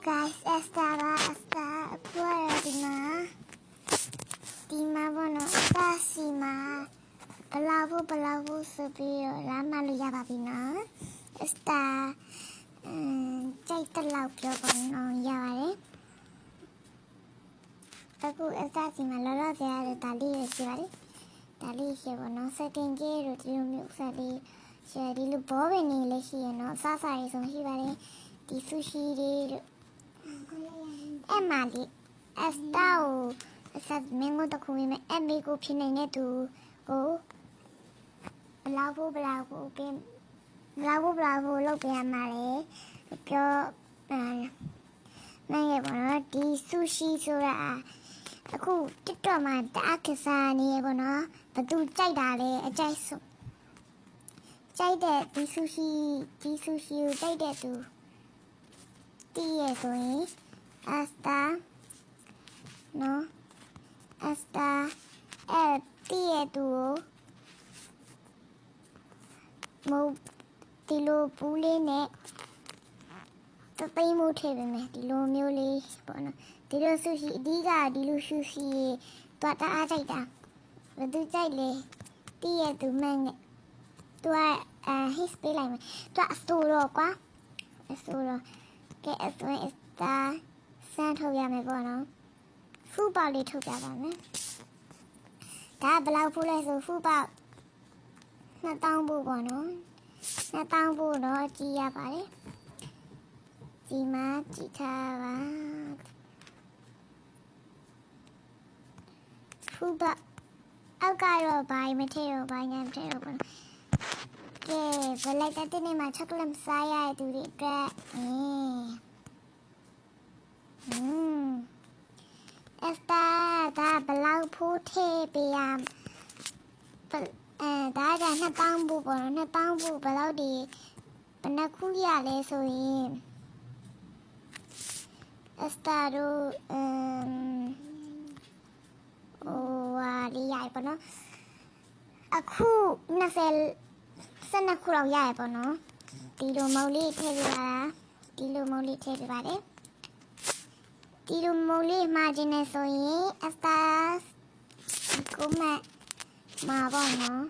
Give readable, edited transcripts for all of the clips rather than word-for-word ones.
guys, esta puerta Dima bono sima balabu supio la maluya babino esta chaita lau pio bono ya vale aku esta sima lolo de tali de vale tali je bono setting je ro di lo myo sa li je di lo bo be ni le shi yen no sa sa ri so shi vale di sushi de Emma di esta o esta mengo to khu me emmi ko phin nai ne tu ko balabu pin balabu lok pian ma le pyo nai bono di sushi so raအခု TikTok မှာတအားခစားနေရပေါ့နော်ဘသူကြိုက်တာလဲအကြိုက်ဆုံးကြိုက်တဲ့ဒီ sushi ကိုကြိုက်တဲ့သူတည်ရဆိုရင် asta နော် asta တည်ရသူကိုမဟုတ်ဒီလိုပူးလေးနဲ့တသိမ်းမှုထည့်ပေးမယ်ဒီလိုမျိုးလေးပေါ့နော်ဒီလို sushi အဓိကဒီလို sushi တော့တအားကြိုက်တာဘယ်သူကြိုက်လဲတည့်ရသူမှန်းနဲ့သူကhit ပေးလိုက်မယ်သူကအဆိုတော့ကွာအဆိုတော့ကဲအဆိုရင် esta စမ်းထုတ်ရမယ်ပေါ့နော်ဖူပေါက်လေးထုတ်ပြပါမယ်ဒါဘယ်လောက်ဖူးလဲဆိုဖူပေါက်2000ဘူးပေါ့နော်2000ဘူးတော့ကြည့်ရပါတယ်ဒီမှာကြည့်ထားပါဖူပေါက်အောက်ကတော့ဘာမထည့်တော့ဘာညာမထည့်တော့ဘူးကဲဘယ်လိုက်တဲ့နေ့မှာချောကလက်စားရတဲ့သူတွေအတွက်esta ဒါဘယ်လောက်ဖူးထည့်ပေးရဒါက2000ဘူးပေါ့နော်2000ဘူးဘယ်လောက်ဒီဘယ်နှခုရလဲဆိုရင် esta တို့လေးရပါတော့အခု12ခုလောက်ရရပါတော့ဒီလိုမုံလေးထည့်ပြပါလားဒီလိုမုံလေးထည့်ပြပါတယ်ဒီလိုမုံလေးမှာကျင်းနေဆိုရင် esta ကိုမမှာပေါ့နော်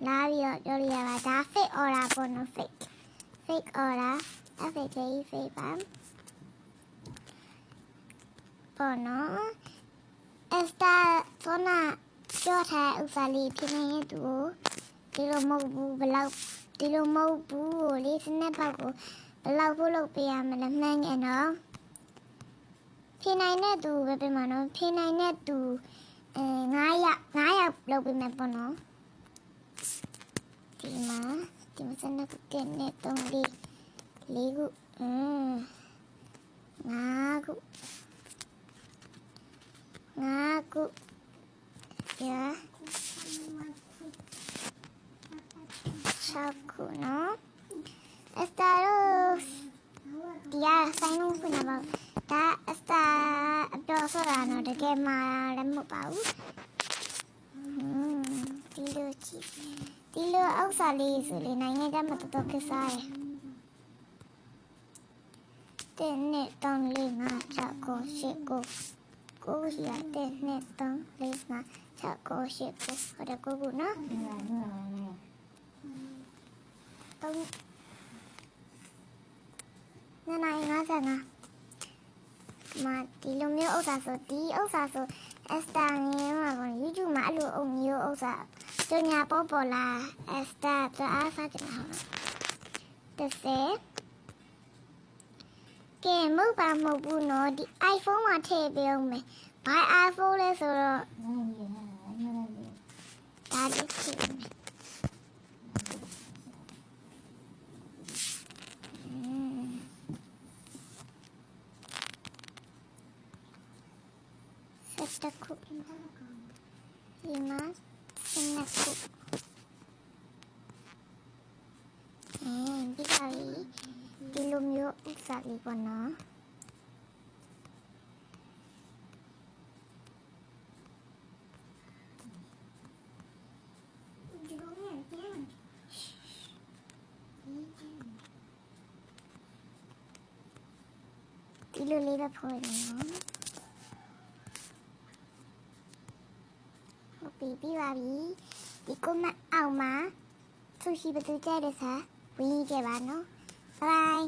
လာပြီးတော့ပြောရပါဒါ fake order ပေါ့နော် fake order fake ပါပေါ့နော် esta ဆိုနာပြောထားဥစားလေးဖြစ်နေတဲ့သူကိုဒီလိုမဟုတ်ဘူးဘလောက်ဒီလိုမဟုတ်ဘူးကိုလေးစနက်ပေါက်ကိုဘလောက်ဖို့လုပ်ပေးရမလဲမှန်းငယ်နော်ဖြစ်နိုင်တဲ့သူပဲပြင်မှာနော်ဖြစ်နိုင်တဲ့သူ9ယောက်လုပ်ပေးမယ်ပေါ့နော်ဒီမှာစနက်ကိုနဲ့3 4ခု5ခုရ6ခုနော် esta ဒီရဆိုင်လုံးဖွင့်ပါဒါ esta အတော်ဆိုတာနော်တကယ်မှလည်းမဟုတ်ပါဘူးဒီလိုအောက်စားလေးဆိုလေနိုင်ငံကမတော်တော်ခစားရတဲ့နဲ့တောင်းလေးငါ6ကို8ကိုကိုရတဲ့နဲ့တောင်းလေးငါ6ကို8ကိုဟိုတကူကူနော်တောင်း9:55မဒီလိုမျိုးဥစ္စာဆိုဒီဥစ္စာဆို esta ငင်းမှာပေါ့ YouTube မှာအဲ့လိုအုံမျိုးဥစ္စာကျညာပေါ်လာ esta အားစားကြမှာ30ကဲမဟုတ်ဘူးနော်ဒီ iPhone မှာထည့်ပေးအောင်မယ်ဘာ iPhone လဲဆိုတော့ဒါဒီတခုဒီမှာစနက်ခုဒီကလေးဒီလိုမျိုးဥစားလေးပေါ့နော် ဒီလိုလေးပဲဖုန်းလိုက်တယ်နော်ဟုတ်ပြီပြီးပါပြီဒီကွန်မန့်အောက်မှာဆူရှီဘယ်သူကြိုက်လဲစာဝင်ကြည့်ပါနော်ဘိုင်